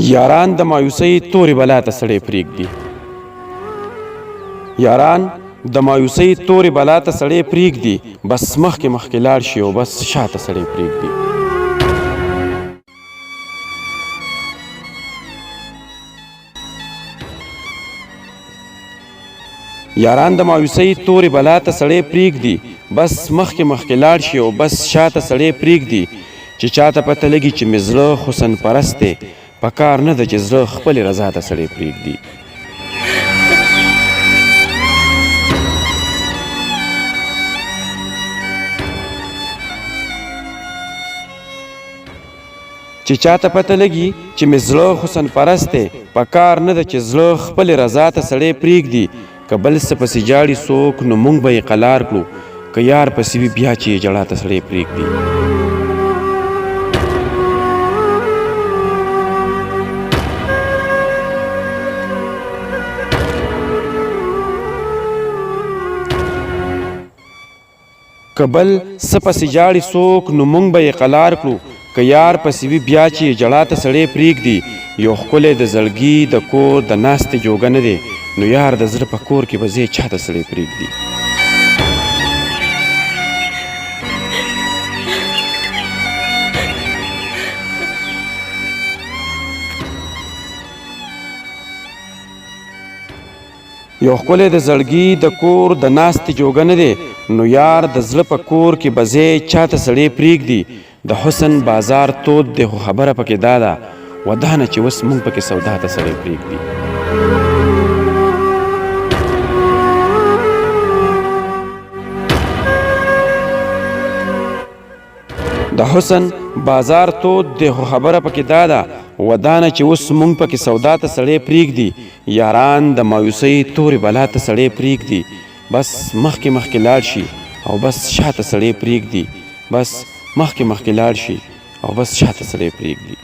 یاران د مایوسۍ تورې بلا ته سړی پرېږدي. یاران د مایوسۍ تورې بلا ته سړی پرېږدي، بس مخکې مخکې لاړ شي او بس شاته سړی پرېږدي. یاران د مایوسۍ تورې بلا ته سړی پرېږدي، بس مخکې مخکې لاړ شي او بس شاته سړی پرېږدي. چې چاته پته لګي چې مې زړه حسن پرست دی، په کار نه ده چې زړه خپلې رضا ته سړی پرېږدي. چې چاته پته لګي چې مې زړه حسن پرست دی، په کار نه ده چې زړه خپلې رضا ته سړی پرېږدي. که بل څه پسې جاړي څوک نو موږ به یې قلار کړو، که یار پسې وي بیا چې یې ژړا ته سړی پرېږدي. که بل څه پسې جاړي څوک نو موږ به یې قلار کړو، که یار پسې وي بیا چې یې ژړا ته سړی پرېږدي. یو ښکلی د زړګي د کور د ناستې جوګه نه دی، نو یار د زړه په کور کې به ځې چا ته سړی پرېږدي. یو ښکلی د زړګي د کور د ناستې جوګه نه دی، نو یار د زړه په کور کې به ځې چا ته سړی پرېږدي. د حسن بازار تود دی خو خبره پکې دا ده، ودانه چې اوس موږ پکې سودا ته سړی پرېږدي. د حسن بازار تود دی خو خبره پکې دا ده، ودانه چې اوس موږ پکې سودا ته سړی پرېږدي. یاران د مایوسۍ تورې بلا ته سړی پرېږدي، بس مخکې مخکې لاړ شي او بس شاته سړی پرېږدي. بس مخکې مخکې لاړ شي او بس شاته سړی پرېږدي.